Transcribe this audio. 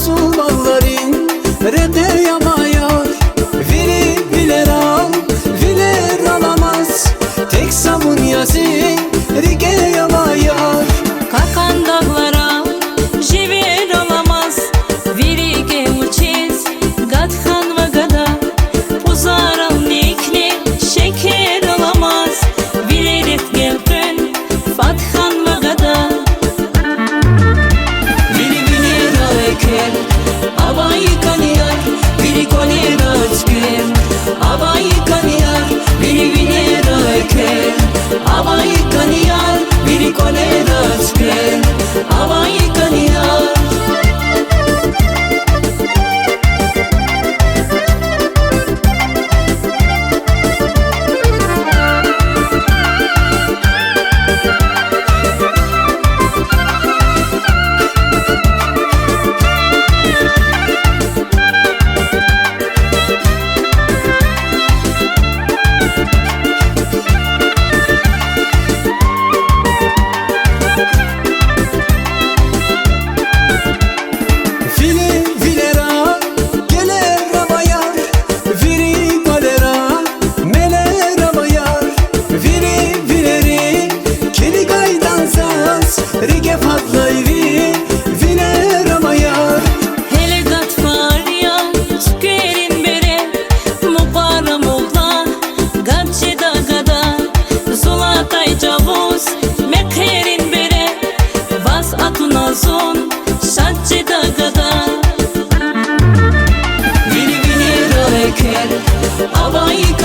su balların rete yamaya. Viri vileram, viler alamaz. Tek sabun yazı rige yamaya. Kakan dağlara jiver alamaz. Virige uçiz gathan ve gada. Uzaran nikli şeker alamaz. Vilerif gelpün fathan ve gada. Viri viler eker abayı kaniyar. Viri kolera çıkır abayı kaniyar. Viri viler eker abayı kaniyar. Viri kolera çıkır abayı kaniyar. Vili vilera geler abayar. Viri kolera meler abayar. Viri vileri kili gaydan saz rige fatlayvi viler abayar. Hele gat var ya tükerin bere. Mubaram oğla gatçe da gada. Zulatay cavuz mekherin bere. Vas atun azun şatçe da gada. Vili vili eker abayı